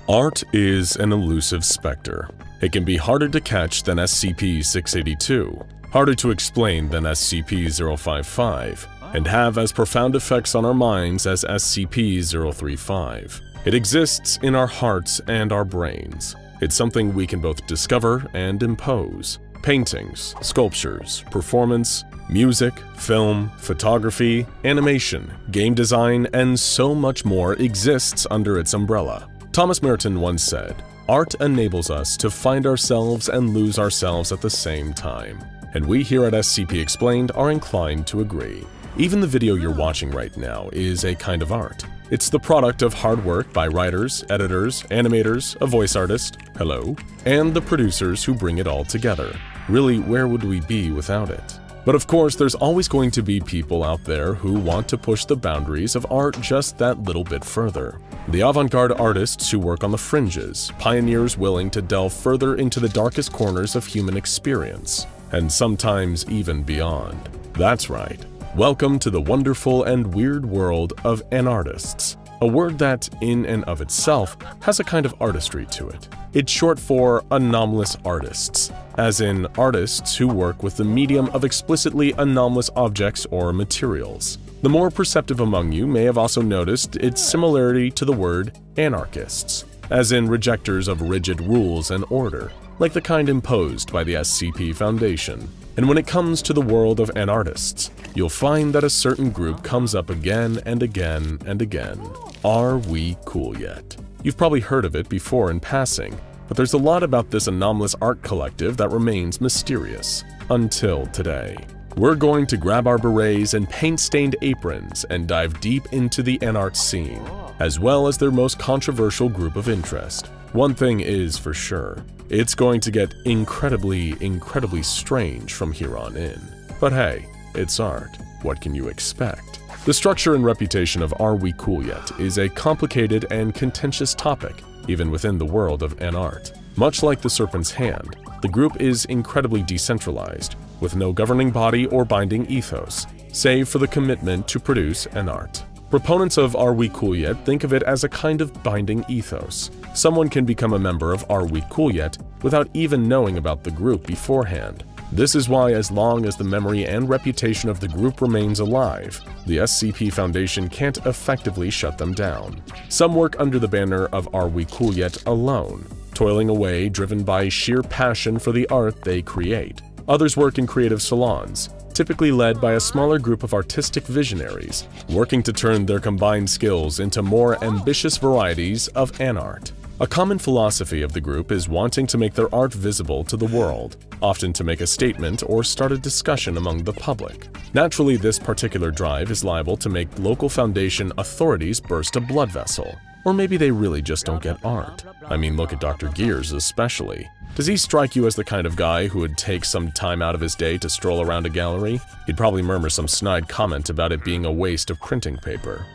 Art is an elusive specter. It can be harder to catch than SCP-682, harder to explain than SCP-055, and have as profound effects on our minds as SCP-035. It exists in our hearts and our brains. It's something we can both discover and impose. Paintings, sculptures, performance, music, film, photography, animation, game design, and so much more exists under its umbrella. Thomas Merton once said, "Art enables us to find ourselves and lose ourselves at the same time." And we here at SCP Explained are inclined to agree. Even the video you're watching right now is a kind of art. It's the product of hard work by writers, editors, animators, a voice artist, hello, and the producers who bring it all together. Really, where would we be without it? But of course, there's always going to be people out there who want to push the boundaries of art just that little bit further. The avant-garde artists who work on the fringes, pioneers willing to delve further into the darkest corners of human experience, and sometimes even beyond. That's right. Welcome to the wonderful and weird world of anartists, a word that, in and of itself, has a kind of artistry to it. It's short for anomalous artists, as in artists who work with the medium of explicitly anomalous objects or materials. The more perceptive among you may have also noticed its similarity to the word anarchists, as in rejectors of rigid rules and order, like the kind imposed by the SCP Foundation. And when it comes to the world of anartists, you'll find that a certain group comes up again and again and again. Are we cool yet? You've probably heard of it before in passing, but there's a lot about this anomalous art collective that remains mysterious, until today. We're going to grab our berets and paint-stained aprons and dive deep into the anart scene, as well as their most controversial group of interest. One thing is for sure, it's going to get incredibly strange from here on in. But hey, it's art. What can you expect? The structure and reputation of Are We Cool Yet is a complicated and contentious topic, even within the world of anart. Much like the Serpent's Hand, the group is incredibly decentralized, with no governing body or binding ethos, save for the commitment to produce anart. Proponents of Are We Cool Yet think of it as a kind of binding ethos. Someone can become a member of Are We Cool Yet without even knowing about the group beforehand. This is why, as long as the memory and reputation of the group remains alive, the SCP Foundation can't effectively shut them down. Some work under the banner of Are We Cool Yet alone, toiling away driven by sheer passion for the art they create. Others work in creative salons, typically led by a smaller group of artistic visionaries, working to turn their combined skills into more ambitious varieties of anart. A common philosophy of the group is wanting to make their art visible to the world, often to make a statement or start a discussion among the public. Naturally, this particular drive is liable to make local Foundation authorities burst a blood vessel. Or maybe they really just don't get art. I mean, look at Dr. Gears especially. Does he strike you as the kind of guy who would take some time out of his day to stroll around a gallery? He'd probably murmur some snide comment about it being a waste of printing paper.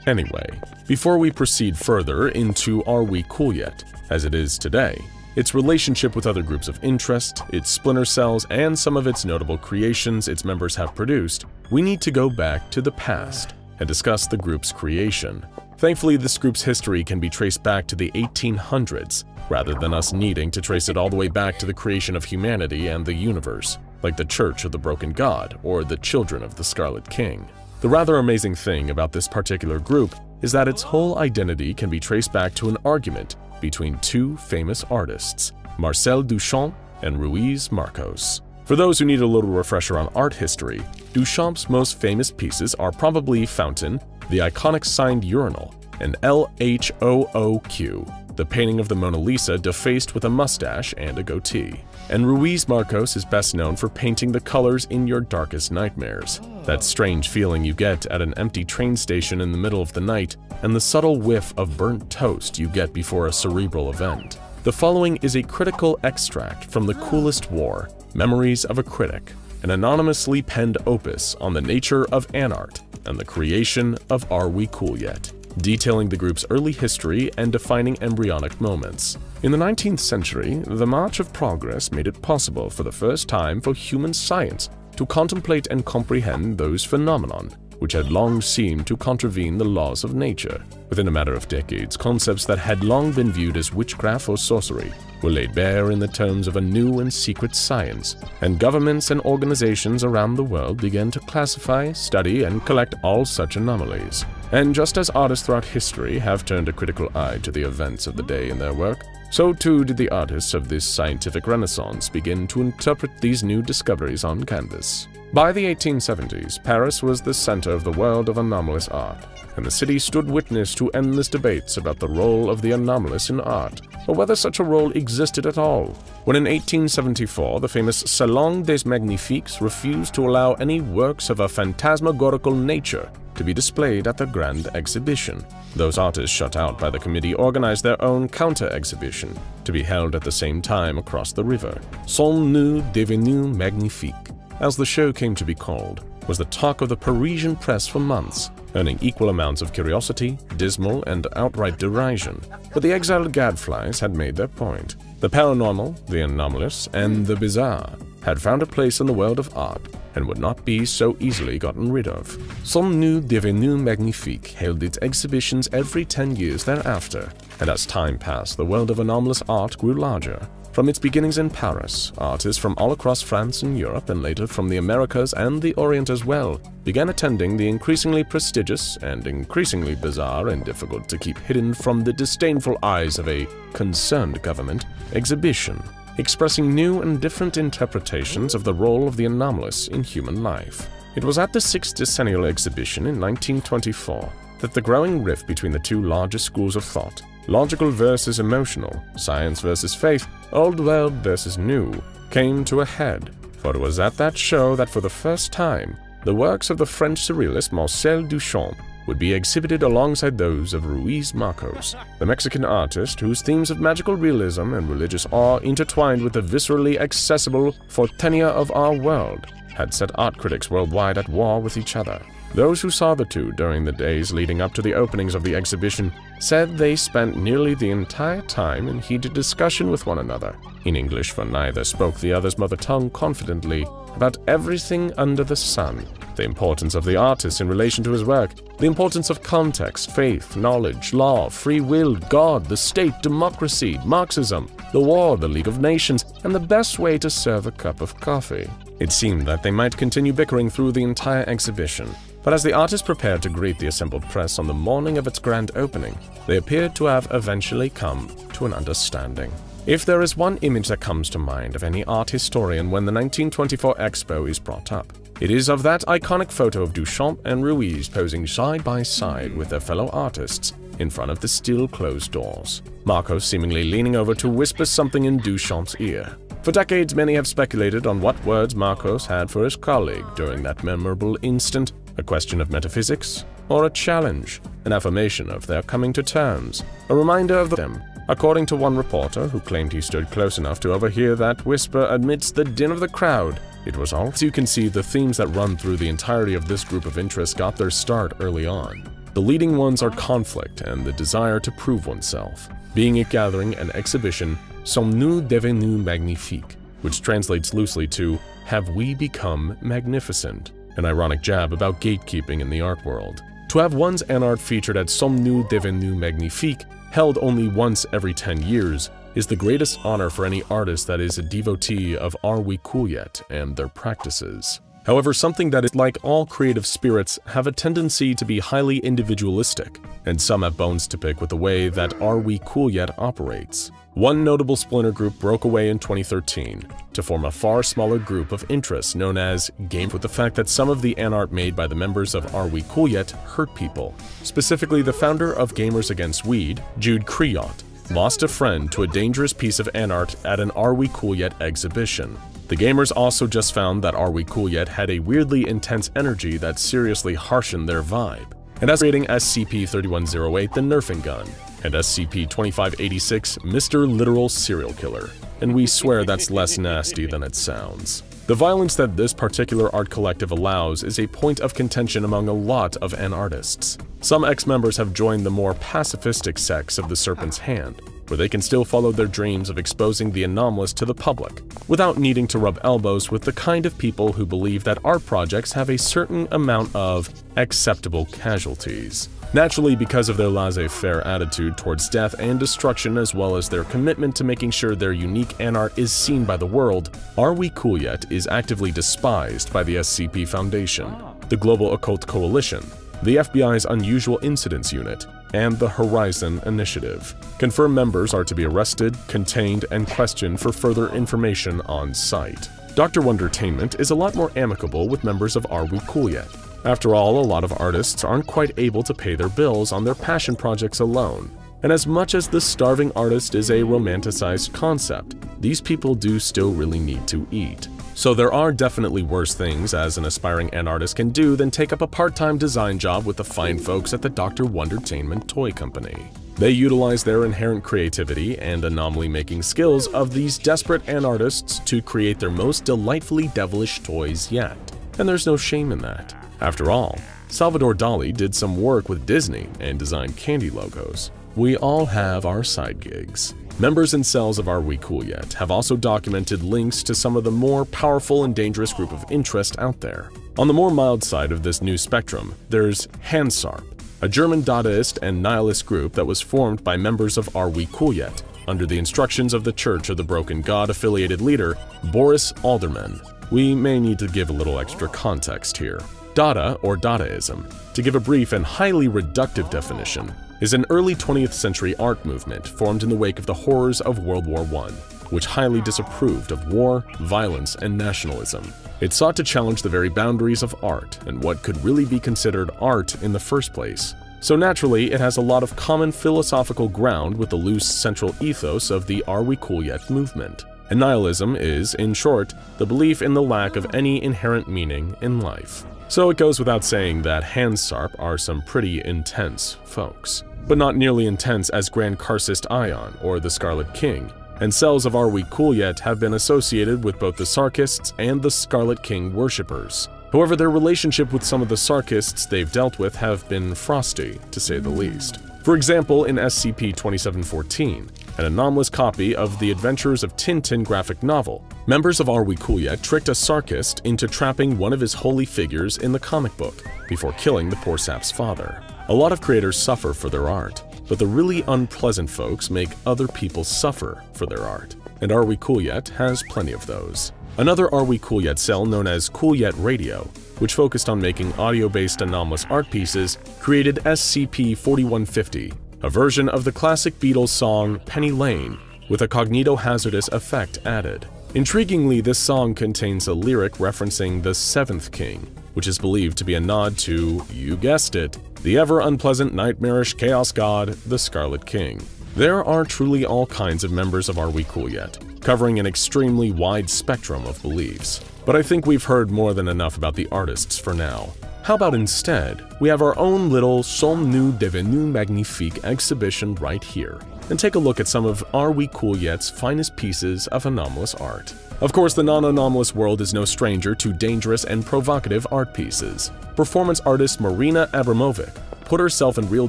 Anyway, before we proceed further into Are We Cool Yet, as it is today, its relationship with other groups of interest, its splinter cells, and some of its notable creations its members have produced, we need to go back to the past and discuss the group's creation. Thankfully, this group's history can be traced back to the 1800s, rather than us needing to trace it all the way back to the creation of humanity and the universe, like the Church of the Broken God or the Children of the Scarlet King. The rather amazing thing about this particular group is that its whole identity can be traced back to an argument between two famous artists, Marcel Duchamp and Ruiz Marcos. For those who need a little refresher on art history, Duchamp's most famous pieces are probably Fountain, the iconic signed urinal, and LHOOQ, the painting of the Mona Lisa defaced with a mustache and a goatee. And Ruiz Marcos is best known for painting the colors in your darkest nightmares. That strange feeling you get at an empty train station in the middle of the night, and the subtle whiff of burnt toast you get before a cerebral event. The following is a critical extract from The Coolest War, Memories of a Critic, an anonymously penned opus on the nature of anart and the creation of Are We Cool Yet, detailing the group's early history and defining embryonic moments. In the 19th century, the march of progress made it possible for the first time for human science to contemplate and comprehend those phenomena which had long seemed to contravene the laws of nature. Within a matter of decades, concepts that had long been viewed as witchcraft or sorcery were laid bare in the terms of a new and secret science, and governments and organizations around the world began to classify, study, and collect all such anomalies. And just as artists throughout history have turned a critical eye to the events of the day in their work, so too did the artists of this scientific renaissance begin to interpret these new discoveries on canvas. By the 1870s, Paris was the center of the world of anomalous art, and the city stood witness to endless debates about the role of the anomalous in art, or whether such a role existed at all. When in 1874 the famous Salon des Magnifiques refused to allow any works of a phantasmagorical nature to be displayed at the Grand Exhibition, those artists shut out by the committee organized their own counter-exhibition to be held at the same time across the river. Sommes-nous devenus magnifiques, as the show came to be called, was the talk of the Parisian press for months, earning equal amounts of curiosity, dismal, and outright derision. But the exiled gadflies had made their point. The paranormal, the anomalous, and the bizarre had found a place in the world of art and would not be so easily gotten rid of. Sommes-nous devenus magnifiques held its exhibitions every 10 years thereafter, and as time passed, the world of anomalous art grew larger. From its beginnings in Paris, artists from all across France and Europe, and later from the Americas and the Orient as well, began attending the increasingly prestigious and increasingly bizarre and difficult to keep hidden from the disdainful eyes of a concerned government exhibition, expressing new and different interpretations of the role of the anomalous in human life. It was at the 6th Decennial Exhibition in 1924 that the growing rift between the two largest schools of thought, logical versus emotional, science versus faith, old world versus new, came to a head, for it was at that show that for the first time, the works of the French surrealist Marcel Duchamp would be exhibited alongside those of Ruiz Marcos, the Mexican artist whose themes of magical realism and religious awe intertwined with the viscerally accessible fortenia of our world had set art critics worldwide at war with each other. Those who saw the two during the days leading up to the openings of the exhibition said they spent nearly the entire time in heated discussion with one another, in English for neither spoke the other's mother tongue, confidently about everything under the sun, the importance of the artist in relation to his work, the importance of context, faith, knowledge, law, free will, God, the state, democracy, Marxism, the war, the League of Nations, and the best way to serve a cup of coffee. It seemed that they might continue bickering through the entire exhibition, but as the artists prepared to greet the assembled press on the morning of its grand opening, they appeared to have eventually come to an understanding. If there is one image that comes to mind of any art historian when the 1924 Expo is brought up, it is of that iconic photo of Duchamp and Ruiz posing side by side with their fellow artists in front of the still closed doors, Marcos seemingly leaning over to whisper something in Duchamp's ear. For decades, many have speculated on what words Marcos had for his colleague during that memorable instant, a question of metaphysics, or a challenge, an affirmation of their coming to terms, a reminder of them. According to one reporter who claimed he stood close enough to overhear that whisper amidst the din of the crowd, it was all. As you can see, the themes that run through the entirety of this group of interests got their start early on. The leading ones are conflict and the desire to prove oneself, being a gathering and exhibition, Sommes-nous devenus magnifiques, which translates loosely to, have we become magnificent? An ironic jab about gatekeeping in the art world. To have one's art featured at Sommes-nous devenus magnifiques, held only once every 10 years, is the greatest honor for any artist that is a devotee of Are We Cool Yet and their practices. However, something that is like all creative spirits have a tendency to be highly individualistic, and some have bones to pick with the way that Are We Cool Yet operates. One notable splinter group broke away in 2013 to form a far smaller group of interests known as Game, with the fact that some of the art made by the members of Are We Cool Yet hurt people. Specifically, the founder of Gamers Against Weed, Jude Kriot, lost a friend to a dangerous piece of art at an Are We Cool Yet exhibition. The gamers also just found that Are We Cool Yet had a weirdly intense energy that seriously harshened their vibe, and as rating SCP-3108 the Nerfing Gun, and SCP-2586 Mr. Literal Serial Killer, and we swear that's less nasty than it sounds. The violence that this particular art collective allows is a point of contention among a lot of artists. Some ex-members have joined the more pacifistic sects of the Serpent's Hand, where they can still follow their dreams of exposing the anomalous to the public, without needing to rub elbows with the kind of people who believe that art projects have a certain amount of acceptable casualties. Naturally, because of their laissez-faire attitude towards death and destruction, as well as their commitment to making sure their unique anart is seen by the world, Are We Cool Yet is actively despised by the SCP Foundation, the Global Occult Coalition, the FBI's Unusual Incidents Unit, and the Horizon Initiative. Confirmed members are to be arrested, contained, and questioned for further information on site. Dr. Wondertainment is a lot more amicable with members of Are We Cool Yet? After all, a lot of artists aren't quite able to pay their bills on their passion projects alone. And as much as the starving artist is a romanticized concept, these people do still really need to eat. So there are definitely worse things as an aspiring artist can do than take up a part-time design job with the fine folks at the Dr. Wondertainment toy company. They utilize their inherent creativity and anomaly-making skills of these desperate artists to create their most delightfully devilish toys yet. And there's no shame in that. After all, Salvador Dali did some work with Disney and designed candy logos. We all have our side gigs. Members and cells of Are We Cool Yet have also documented links to some of the more powerful and dangerous group of interest out there. On the more mild side of this new spectrum, there's Hansarp, a German Dadaist and nihilist group that was formed by members of Are We Cool Yet, under the instructions of the Church of the Broken God affiliated leader, Boris Alderman. We may need to give a little extra context here. Dada, or Dadaism, to give a brief and highly reductive definition, is an early 20th century art movement formed in the wake of the horrors of World War I, which highly disapproved of war, violence, and nationalism. It sought to challenge the very boundaries of art and what could really be considered art in the first place. So naturally, it has a lot of common philosophical ground with the loose central ethos of the Are We Cool Yet movement. And nihilism is, in short, the belief in the lack of any inherent meaning in life. So it goes without saying that Hansarp are some pretty intense folks, but not nearly intense as Grand Karcist Ion or the Scarlet King, and cells of Are We Cool Yet have been associated with both the Sarkists and the Scarlet King worshippers. However, their relationship with some of the Sarkists they've dealt with have been frosty, to say the least. For example, in SCP-2714, an anomalous copy of The Adventures of Tintin graphic novel, members of Are We Cool Yet tricked a Sarkist into trapping one of his holy figures in the comic book before killing the poor sap's father. A lot of creators suffer for their art, but the really unpleasant folks make other people suffer for their art, and Are We Cool Yet has plenty of those. Another Are We Cool Yet cell known as Cool Yet Radio, which focused on making audio-based anomalous art pieces, created SCP-4150, a version of the classic Beatles song Penny Lane, with a cognito-hazardous effect added. Intriguingly, this song contains a lyric referencing the Seventh King, which is believed to be a nod to, you guessed it, the ever-unpleasant nightmarish chaos god, the Scarlet King. There are truly all kinds of members of Are We Cool Yet, covering an extremely wide spectrum of beliefs. But I think we've heard more than enough about the artists for now. How about instead, we have our own little Sommes-nous devenus magnifiques exhibition right here, and take a look at some of Are We Cool Yet's finest pieces of anomalous art. Of course, the non-anomalous world is no stranger to dangerous and provocative art pieces. Performance artist Marina Abramovic put herself in real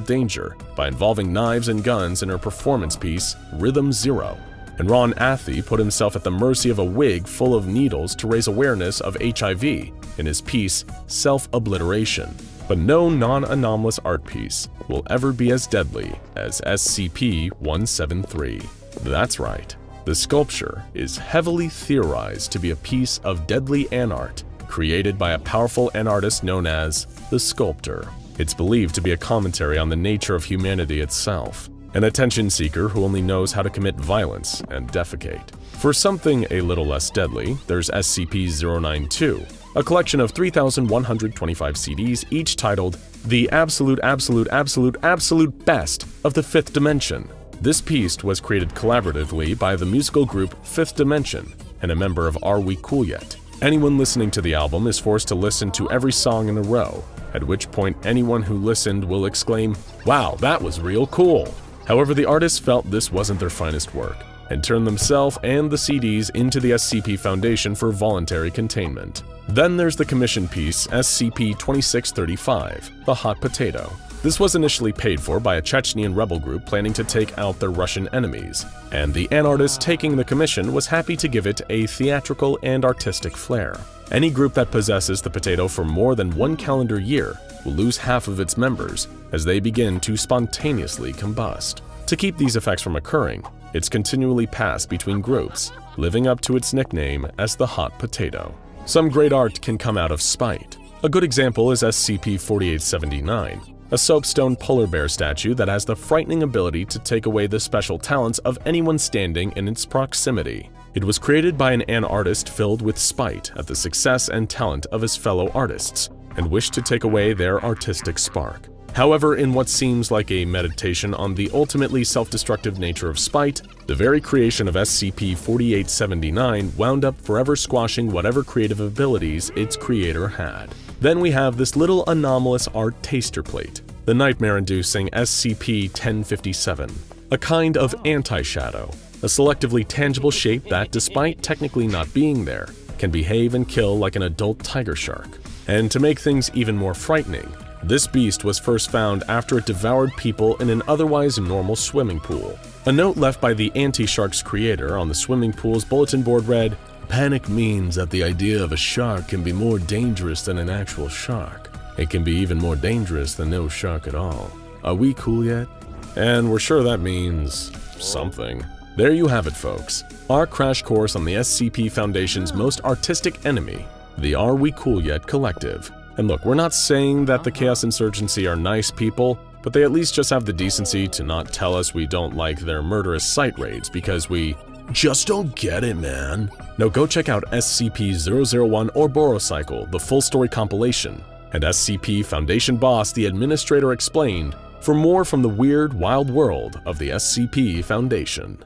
danger by involving knives and guns in her performance piece, Rhythm Zero. And Ron Athey put himself at the mercy of a wig full of needles to raise awareness of HIV in his piece, Self-Obliteration. But no non-anomalous art piece will ever be as deadly as SCP-173. That's right, the sculpture is heavily theorized to be a piece of deadly anart created by a powerful anartist known as the Sculptor. It's believed to be a commentary on the nature of humanity itself, an attention seeker who only knows how to commit violence and defecate. For something a little less deadly, there's SCP-092, a collection of 3,125 CDs, each titled The Absolute Best of the Fifth Dimension. This piece was created collaboratively by the musical group Fifth Dimension and a member of Are We Cool Yet? Anyone listening to the album is forced to listen to every song in a row, at which point anyone who listened will exclaim, "Wow, that was real cool." However, the artists felt this wasn't their finest work, and turned themselves and the CDs into the SCP Foundation for voluntary containment. Then there's the commission piece SCP-2635, The Hot Potato. This was initially paid for by a Chechenian rebel group planning to take out their Russian enemies, and the artist taking the commission was happy to give it a theatrical and artistic flair. Any group that possesses the potato for more than 1 calendar year will lose half of its members as they begin to spontaneously combust. To keep these effects from occurring, it's continually passed between groups, living up to its nickname as the hot potato. Some great art can come out of spite. A good example is SCP-4879, a soapstone polar bear statue that has the frightening ability to take away the special talents of anyone standing in its proximity. It was created by an artist filled with spite at the success and talent of his fellow artists, and wished to take away their artistic spark. However, in what seems like a meditation on the ultimately self-destructive nature of spite, the very creation of SCP-4879 wound up forever squashing whatever creative abilities its creator had. Then we have this little anomalous art taster plate, the nightmare-inducing SCP-1057, a kind of anti-shadow, a selectively tangible shape that, despite technically not being there, can behave and kill like an adult tiger shark. And to make things even more frightening, this beast was first found after it devoured people in an otherwise normal swimming pool. A note left by the anti-shark's creator on the swimming pool's bulletin board read, "Panic means that the idea of a shark can be more dangerous than an actual shark. It can be even more dangerous than no shark at all. Are we cool yet?" And we're sure that means something. There you have it, folks. Our crash course on the SCP Foundation's most artistic enemy, the Are We Cool Yet Collective. And look, we're not saying that the Chaos Insurgency are nice people, but they at least just have the decency to not tell us we don't like their murderous site raids because we just don't get it, man. Now go check out SCP-001 Orborocycle, the full story compilation, and SCP Foundation Boss, the Administrator Explained, for more from the weird, wild world of the SCP Foundation.